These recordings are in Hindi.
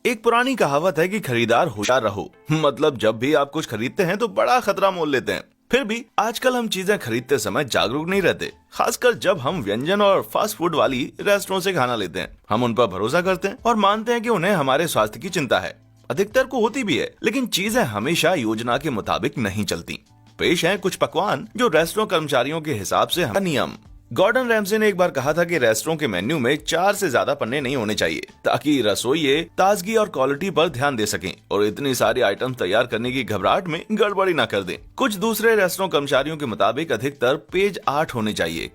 एक पुरानी कहावत है कि खरीदार होशियार रहो। मतलब जब भी आप कुछ खरीदते हैं तो बड़ा खतरा मोल लेते हैं। फिर भी आजकल हम चीजें खरीदते समय जागरूक नहीं रहते, खासकर जब हम व्यंजन और फास्ट फूड वाली रेस्टोरेंट से खाना लेते हैं। हम उन पर भरोसा करते हैं और मानते हैं कि उन्हें हमारे स्वास्थ्य की चिंता है। अधिकतर को होती भी है, लेकिन चीजें हमेशा योजना के मुताबिक नहीं चलती। पेश है कुछ पकवान जो रेस्टोरेंट कर्मचारियों के हिसाब से नियम। गॉर्डन रैमसे ने एक बार कहा था कि रेस्टोरेंट के मेन्यू में 4 से ज्यादा पन्ने नहीं होने चाहिए, ताकि रसोइये ताजगी और क्वालिटी पर ध्यान दे सकें और इतनी सारी आइटम तैयार करने की घबराहट में गड़बड़ी ना कर दें। कुछ दूसरे रेस्टोरेंट कर्मचारियों के मुताबिक अधिकतर पेज 8 होने चाहिए।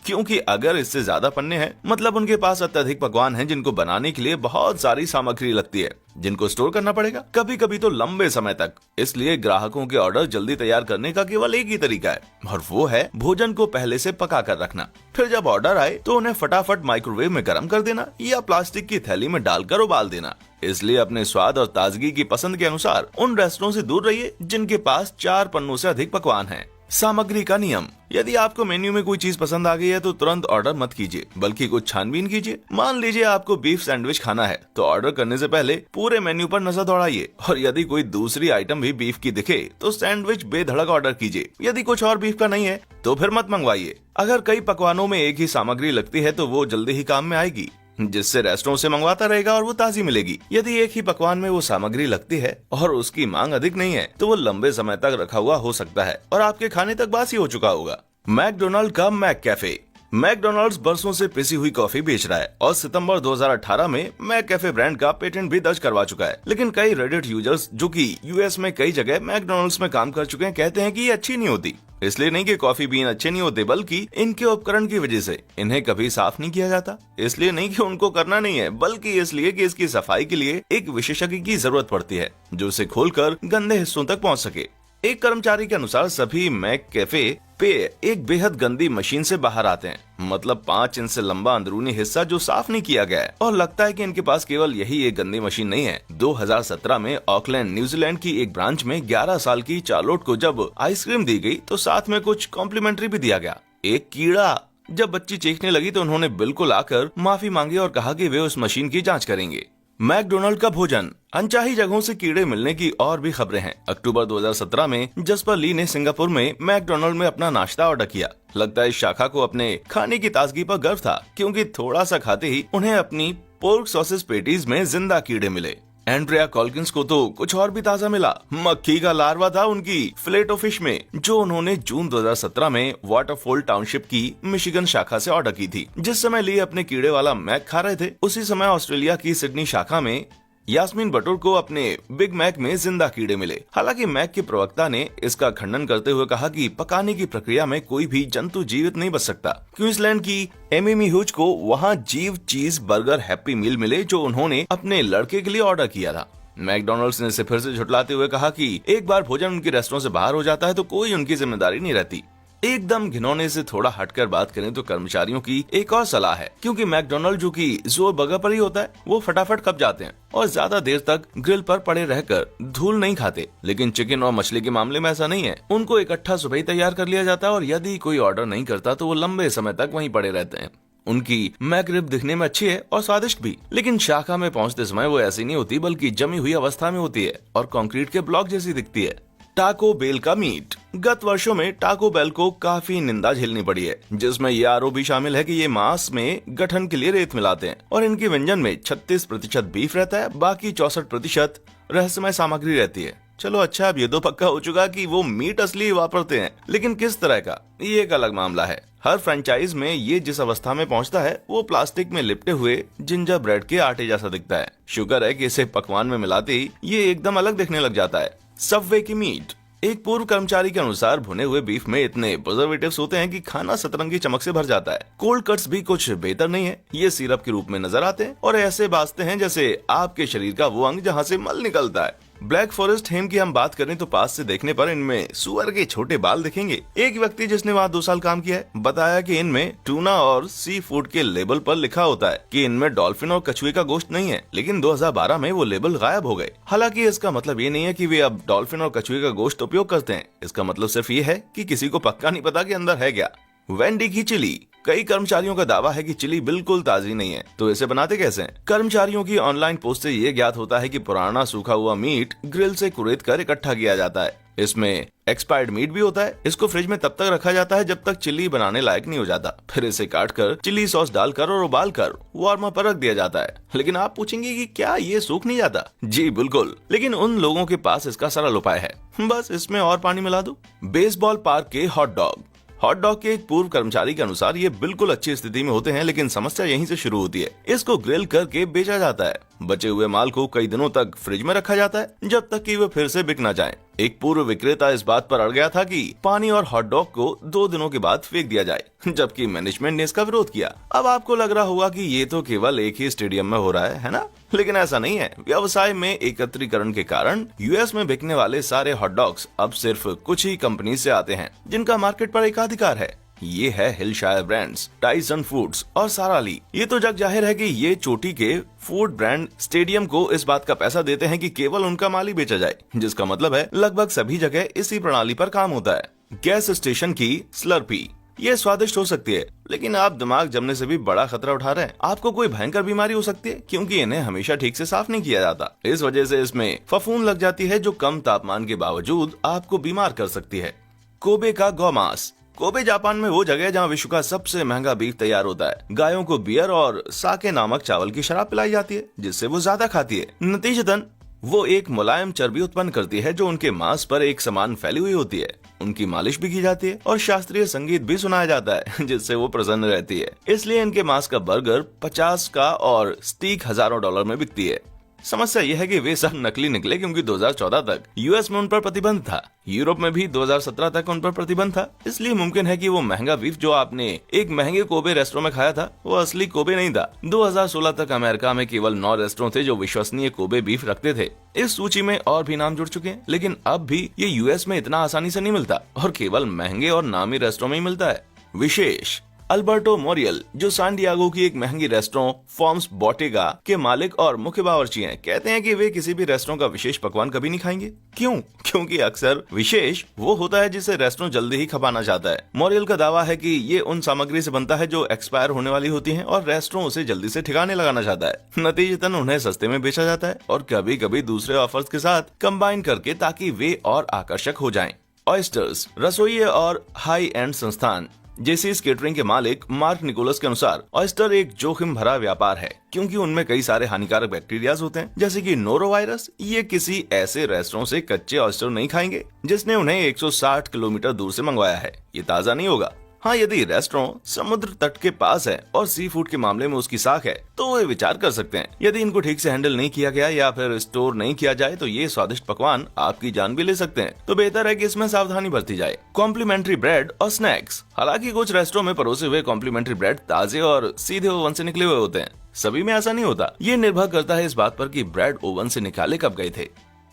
क्योंकि अगर इससे ज्यादा पन्ने हैं, मतलब उनके पास अत्यधिक पकवान हैं जिनको बनाने के लिए बहुत सारी सामग्री लगती है, जिनको स्टोर करना पड़ेगा, कभी कभी तो लंबे समय तक। इसलिए ग्राहकों के ऑर्डर जल्दी तैयार करने का केवल एक ही तरीका है, और वो है भोजन को पहले से पका कर रखना। फिर जब ऑर्डर आए तो उन्हें फटाफट माइक्रोवेव में गर्म कर देना या प्लास्टिक की थैली में डालकर उबाल देना। इसलिए अपने स्वाद और ताजगी की पसंद के अनुसार उन रेस्टोरेंट से दूर रहिए जिनके पास 4 पन्नों से अधिक पकवान हैं। सामग्री का नियम। यदि आपको मेन्यू में कोई चीज पसंद आ गई है तो तुरंत ऑर्डर मत कीजिए, बल्कि कुछ छानबीन कीजिए। मान लीजिए आपको बीफ सैंडविच खाना है, तो ऑर्डर करने से पहले पूरे मेन्यू पर नजर दौड़ाइए, और यदि कोई दूसरी आइटम भी बीफ की दिखे तो सैंडविच बेधड़क ऑर्डर कीजिए। यदि कुछ और बीफ का नहीं है तो फिर मत मंगवाइए। अगर कई पकवानों में एक ही सामग्री लगती है तो वो जल्दी ही काम में आएगी, जिससे रेस्टोरेंट से मंगवाता रहेगा और वो ताजी मिलेगी। यदि एक ही पकवान में वो सामग्री लगती है और उसकी मांग अधिक नहीं है, तो वो लंबे समय तक रखा हुआ हो सकता है और आपके खाने तक बासी हो चुका होगा। मैकडोनाल्ड का मैक कैफे। मैकडोनाल्ड्स बरसों से पिसी हुई कॉफी बेच रहा है और सितंबर 2018 में मैक कैफे ब्रांड का पेटेंट भी दर्ज करवा चुका है। लेकिन कई रेडिट यूजर्स जो कि यूएस में कई जगह मैकडोनाल्ड्स में काम कर चुके हैं, कहते हैं कि ये अच्छी नहीं होती। इसलिए नहीं कि कॉफी बीन अच्छे नहीं होते, बल्कि इनके उपकरण की वजह से इन्हें कभी साफ नहीं किया जाता। इसलिए नहीं कि उनको करना नहीं है, बल्कि इसलिए कि इसकी सफाई के लिए एक विशेषज्ञ की जरूरत पड़ती है जो इसे खोलकर गंदे हिस्सों तक पहुंच सके। एक कर्मचारी के अनुसार सभी मैक कैफे पे एक बेहद गंदी मशीन से बाहर आते हैं, मतलब 5 इंच से लंबा अंदरूनी हिस्सा जो साफ नहीं किया गया है। और लगता है कि इनके पास केवल यही एक गंदी मशीन नहीं है। 2017 में ऑकलैंड न्यूजीलैंड की एक ब्रांच में 11 साल की चार्लोट को जब आइसक्रीम दी गई तो साथ में कुछ कॉम्प्लीमेंट्री भी दिया गया, एक कीड़ा। जब बच्ची चीखने लगी तो उन्होंने बिल्कुल आकर माफी मांगी और कहा कि वे उस मशीन की जाँच करेंगे। मैकडोनाल्ड का भोजन। अनचाही जगहों से कीड़े मिलने की और भी खबरें हैं। अक्टूबर 2017 में जसपर ली ने सिंगापुर में मैकडोनाल्ड में अपना नाश्ता ऑर्डर किया। लगता है इस शाखा को अपने खाने की ताजगी पर गर्व था, क्योंकि थोड़ा सा खाते ही उन्हें अपनी पोर्क सॉसेज पेटीज में जिंदा कीड़े मिले। एंड्रिया कॉल्किंस को तो कुछ और भी ताजा मिला। मक्खी का लार्वा था उनकी फिलेटो फिश में, जो उन्होंने जून 2017 में वाटरफॉल टाउनशिप की मिशिगन शाखा से ऑर्डर की थी। जिस समय ली अपने कीड़े वाला मैक खा रहे थे, उसी समय ऑस्ट्रेलिया की सिडनी शाखा में यास्मीन बटूर को अपने बिग मैक में जिंदा कीड़े मिले। हालांकि मैक के प्रवक्ता ने इसका खंडन करते हुए कहा कि पकाने की प्रक्रिया में कोई भी जंतु जीवित नहीं बच सकता। क्वींसलैंड की एमी ह्यूज को वहां जीव चीज बर्गर हैप्पी मील मिले, जो उन्होंने अपने लड़के के लिए ऑर्डर किया था। मैकडोनाल्ड्स ने इसे फिर से झुठलाते हुए कहा कि एक बार भोजन उनके रेस्टोरेंट से बाहर हो जाता है तो कोई उनकी जिम्मेदारी नहीं रहती। एकदम घिनौने से थोड़ा हटकर बात करें तो कर्मचारियों की एक और सलाह है, क्योंकि मैकडोनाल्ड जो कि जोर बर्गर पर ही होता है, वो फटाफट कब जाते हैं और ज्यादा देर तक ग्रिल पर पड़े रहकर धूल नहीं खाते। लेकिन चिकन और मछली के मामले में ऐसा नहीं है। उनको इकट्ठा सुबह ही तैयार कर लिया जाता है और यदि कोई ऑर्डर नहीं करता तो वो लंबे समय तक वहीं पड़े रहते हैं। उनकी मैक रिब दिखने में अच्छी है और स्वादिष्ट भी, लेकिन शाखा में पहुंचते समय वो ऐसी नहीं होती, बल्कि जमी हुई अवस्था में होती है और कंक्रीट के ब्लॉक जैसी दिखती है। टाको बेल का मीट। गत वर्षों में टाको बेल को काफी निंदा झेलनी पड़ी है, जिसमें यह आरोप भी शामिल है कि ये मांस में गठन के लिए रेत मिलाते हैं और इनके व्यंजन में 36% बीफ रहता है, बाकी 64% रहस्यमय सामग्री रहती है। चलो अच्छा, अब ये तो पक्का हो चुका कि वो मीट असली वापरते हैं, लेकिन किस तरह का, ये एक अलग मामला है। हर फ्रेंचाइज में ये जिस अवस्था में पहुंचता है वो प्लास्टिक में लिपटे हुए जिंजर ब्रेड के आटे जैसा दिखता है। शुक्र है कि इसे पकवान में मिलाते ही ये एकदम अलग दिखने लग जाता है। सबवे की मीट। एक पूर्व कर्मचारी के अनुसार भुने हुए बीफ में इतने प्रिजर्वेटिव्स होते हैं कि खाना सतरंगी चमक से भर जाता है। कोल्ड कट्स भी कुछ बेहतर नहीं है। ये सिरप के रूप में नजर आते हैं और ऐसे बाजते हैं जैसे आपके शरीर का वो अंग जहां से मल निकलता है। ब्लैक फॉरेस्ट हेम की हम बात करें तो पास से देखने पर इनमें सुअर के छोटे बाल दिखेंगे। एक व्यक्ति जिसने वहाँ 2 साल काम किया है बताया कि इनमें टूना और सी फूड के लेबल पर लिखा होता है कि इनमें डॉल्फिन और कछुए का गोश्त नहीं है, लेकिन 2012 में वो लेबल गायब हो गए। हालांकि इसका मतलब ये नहीं है कि वे अब डॉल्फिन और कछुए का गोश्त उपयोग करते हैं। इसका मतलब सिर्फ ये है कि किसी को पक्का नहीं पता कि अंदर है क्या। वेंडी की चिली। कई कर्मचारियों का दावा है कि चिली बिल्कुल ताजी नहीं है, तो इसे बनाते कैसे हैं? कर्मचारियों की ऑनलाइन पोस्ट से ये ज्ञात होता है कि पुराना सूखा हुआ मीट ग्रिल से कुरेद कर इकट्ठा किया जाता है। इसमें एक्सपायर्ड मीट भी होता है। इसको फ्रिज में तब तक रखा जाता है जब तक चिली बनाने लायक नहीं हो जाता। फिर इसे काट कर चिली सॉस डालकर और उबाल कर वार्मर पर रख दिया जाता है। लेकिन आप पूछेंगे कि क्या ये सूख नहीं जाता? जी बिल्कुल, लेकिन उन लोगों के पास इसका सरल उपाय है, बस इसमें और पानी मिला दो। बेसबॉल पार्क के हॉट डॉग। हॉट डॉग के एक पूर्व कर्मचारी के अनुसार ये बिल्कुल अच्छी स्थिति में होते हैं, लेकिन समस्या यहीं से शुरू होती है। इसको ग्रिल करके बेचा जाता है। बचे हुए माल को कई दिनों तक फ्रिज में रखा जाता है जब तक कि वे फिर से बिक न जाएं। एक पूर्व विक्रेता इस बात पर अड़ गया था कि पानी और हॉट डॉग को 2 दिनों के बाद फेंक दिया जाए, जबकि मैनेजमेंट ने इसका विरोध किया। अब आपको लग रहा होगा कि ये तो केवल एक ही स्टेडियम में हो रहा है ना? लेकिन ऐसा नहीं है। व्यवसाय में एकत्रीकरण के कारण यूएस में बिकने वाले सारे हॉट डॉग्स अब सिर्फ कुछ ही कंपनी से आते हैं जिनका मार्केट पर एकाधिकार है। ये है हिलशायर ब्रांड्स, टाइसन फूड्स और सारा ली। ये तो जग जाहिर है कि ये चोटी के फूड ब्रांड स्टेडियम को इस बात का पैसा देते हैं कि केवल उनका माल ही बेचा जाए, जिसका मतलब है लगभग सभी जगह इसी प्रणाली पर काम होता है। गैस स्टेशन की स्लर्पी। ये स्वादिष्ट हो सकती है, लेकिन आप दिमाग जमने से भी बड़ा खतरा उठा रहे हैं। आपको कोई भयंकर बीमारी हो सकती है, क्योंकि इन्हें हमेशा ठीक से साफ नहीं किया जाता। इस वजह से इसमें फफूंद लग जाती है जो कम तापमान के बावजूद आपको बीमार कर सकती है। कोबे का गौमांस। कोबे जापान में वो जगह है जहाँ विश्व का सबसे महंगा बीफ तैयार होता है। गायों को बियर और साके नामक चावल की शराब पिलाई जाती है, जिससे वो ज्यादा खाती है। नतीजतन वो एक मुलायम चर्बी उत्पन्न करती है जो उनके मांस पर एक समान फैली हुई होती है। उनकी मालिश भी की जाती है और शास्त्रीय संगीत भी सुनाया जाता है, जिससे वो प्रसन्न रहती है। इसलिए इनके मांस का बर्गर 50 का और स्टीक हजारों डॉलर में बिकती है। समस्या यह है कि वे सब नकली निकले, क्योंकि 2014 तक यूएस में उन पर प्रतिबंध था। यूरोप में भी 2017 तक उन पर प्रतिबंध था। इसलिए मुमकिन है कि वो महंगा बीफ जो आपने एक महंगे कोबे रेस्टोरेंट में खाया था, वो असली कोबे नहीं था। 2016 तक अमेरिका में केवल 9 रेस्टोरेंट थे जो विश्वसनीय कोबे बीफ रखते थे। इस सूची में और भी नाम जुड़ चुके हैं, लेकिन अब भी ये यूएस में इतना आसानी से नहीं मिलता और केवल महंगे और नामी रेस्टोरेंट में ही मिलता है। विशेष। अल्बर्टो मोरियल, जो सैन डिएगो की एक महंगी रेस्टोरेंट फॉर्म्स बोटेगा के मालिक और मुख्य बावर्ची हैं, कहते हैं कि वे किसी भी रेस्टोरेंट का विशेष पकवान कभी नहीं खाएंगे। क्यों? क्योंकि अक्सर विशेष वो होता है जिसे रेस्टोरेंट जल्दी ही खपाना चाहता है। मोरियल का दावा है कि ये उन सामग्री से बनता है जो एक्सपायर होने वाली होती है और रेस्टोरेंट उसे जल्दी से ठिकाने लगाना चाहता है। नतीजतन उन्हें सस्ते में बेचा जाता है और कभी कभी दूसरे ऑफर्स के साथ कंबाइन करके, ताकि वे और आकर्षक हो जाएं। ऑयस्टर्स। रसोई और हाई एंड संस्थान जेसीज केटरिंग के मालिक मार्क निकोलस के अनुसार ऑयस्टर एक जोखिम भरा व्यापार है, क्योंकि उनमें कई सारे हानिकारक बैक्टीरियाज होते हैं, जैसे कि नोरोवायरस। ये किसी ऐसे रेस्टोरेंट से कच्चे ऑयस्टर नहीं खाएंगे जिसने उन्हें 160 किलोमीटर दूर से मंगवाया है। ये ताज़ा नहीं होगा। हाँ, यदि रेस्टोरेंट समुद्र तट के पास है और सी फूड के मामले में उसकी साख है, तो वे विचार कर सकते हैं। यदि इनको ठीक से हैंडल नहीं किया गया या फिर स्टोर नहीं किया जाए तो ये स्वादिष्ट पकवान आपकी जान भी ले सकते हैं। तो बेहतर है कि इसमें सावधानी बरती जाए। कॉम्प्लीमेंट्री ब्रेड और स्नैक्स। हालांकि कुछ रेस्टोरेंट में परोसे हुए कॉम्प्लीमेंट्री ब्रेड ताजे और सीधे ओवन से निकले हुए होते हैं। सभी में ऐसा नहीं होता। ये निर्भर करता है इस बात पर कि ब्रेड ओवन से निकाले कब गए थे,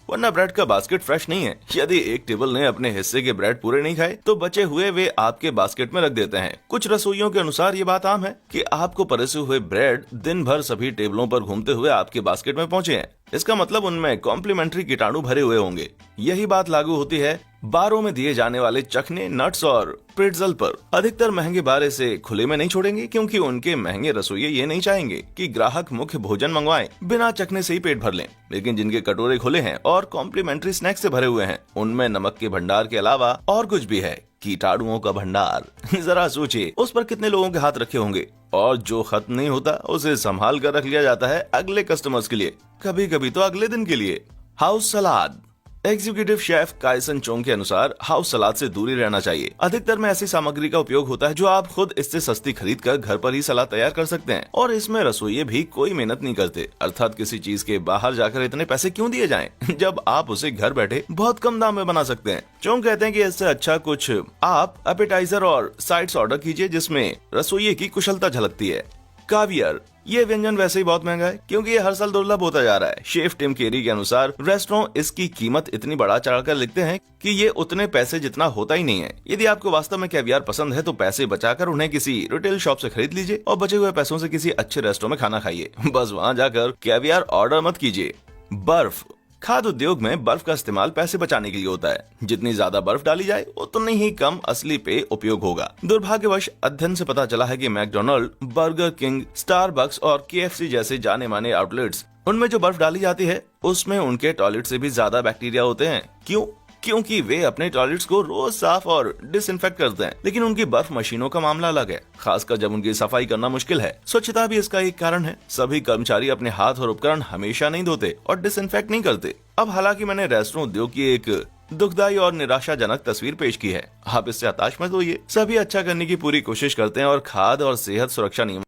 वरना ब्रेड का बास्केट फ्रेश नहीं है। यदि एक टेबल ने अपने हिस्से के ब्रेड पूरे नहीं खाए तो बचे हुए वे आपके बास्केट में रख देते हैं। कुछ रसोइयों के अनुसार ये बात आम है कि आपको परोसे हुए ब्रेड दिन भर सभी टेबलों पर घूमते हुए आपके बास्केट में पहुंचे हैं। इसका मतलब उनमें कॉम्प्लीमेंट्री कीटाणु भरे हुए होंगे। यही बात लागू होती है बारों में दिए जाने वाले चखने, नट्स और प्रेट्जल पर। अधिकतर महंगे बार इसे खुले में नहीं छोड़ेंगे, क्योंकि उनके महंगे रसोइये ये नहीं चाहेंगे कि ग्राहक मुख्य भोजन मंगवाएं बिना चखने से ही पेट भर लें। लेकिन जिनके कटोरे खुले हैं और कॉम्प्लीमेंट्री स्नैक्स से भरे हुए हैं, उनमें नमक के भंडार के अलावा और कुछ भी है, कीटाणुओं का भंडार। जरा सोचिए उस पर कितने लोगों के हाथ रखे होंगे, और जो खत्म नहीं होता उसे संभाल कर रख लिया जाता है अगले कस्टमर्स के लिए, कभी कभी तो अगले दिन के लिए। हाउस सलाद। एग्जीक्यूटिव शेफ काइसन चोंग के अनुसार हाउस सलाद से दूरी रहना चाहिए। अधिकतर में ऐसी सामग्री का उपयोग होता है जो आप खुद इससे सस्ती खरीद कर घर पर ही सलाद तैयार कर सकते हैं, और इसमें रसोइये भी कोई मेहनत नहीं करते। अर्थात किसी चीज के बाहर जाकर इतने पैसे क्यों दिए जाएं जब आप उसे घर बैठे बहुत कम दाम में बना सकते हैं। चोंग कहते हैं कि इससे अच्छा कुछ आप एपेटाइजर और साइड्स ऑर्डर कीजिए जिसमें रसोइये की कुशलता झलकती है। कावियर। ये व्यंजन वैसे ही बहुत महंगा है, क्योंकि ये हर साल दुर्लभ होता जा रहा है। शेफ टिम केरी के अनुसार रेस्टोरेंट इसकी कीमत इतनी बढ़ा चढ़ाकर लिखते हैं कि ये उतने पैसे जितना होता ही नहीं है। यदि आपको वास्तव में कैवियर पसंद है तो पैसे बचाकर उन्हें किसी रिटेल शॉप से खरीद लीजिए और बचे हुए पैसों से किसी अच्छे रेस्टोरेंट में खाना खाइए। बस वहाँ जाकर कैवियर ऑर्डर मत कीजिए। बर्फ। खाद्य उद्योग में बर्फ का इस्तेमाल पैसे बचाने के लिए होता है। जितनी ज्यादा बर्फ डाली जाए उतनी ही कम असली पे उपयोग होगा। दुर्भाग्यवश अध्ययन से पता चला है कि मैकडोनल्ड, बर्गर किंग, स्टारबक्स और KFC जैसे जाने माने आउटलेट्स, उनमें जो बर्फ डाली जाती है उसमें उनके टॉयलेट से भी ज्यादा बैक्टीरिया होते हैं। क्यों? क्योंकि वे अपने टॉयलेट्स को रोज साफ और डिसइंफेक्ट करते हैं। लेकिन उनकी बर्फ मशीनों का मामला अलग है, खासकर जब उनकी सफाई करना मुश्किल है। स्वच्छता भी इसका एक कारण है। सभी कर्मचारी अपने हाथ और उपकरण हमेशा नहीं धोते और डिसइंफेक्ट नहीं करते। अब हालांकि मैंने रेस्टोरेंट उद्योग की एक दुखदाई और निराशाजनक तस्वीर पेश की है। आप इससे हताश मत होइए। सभी अच्छा करने की पूरी कोशिश करते हैं और खाद्य और सेहत सुरक्षा नियम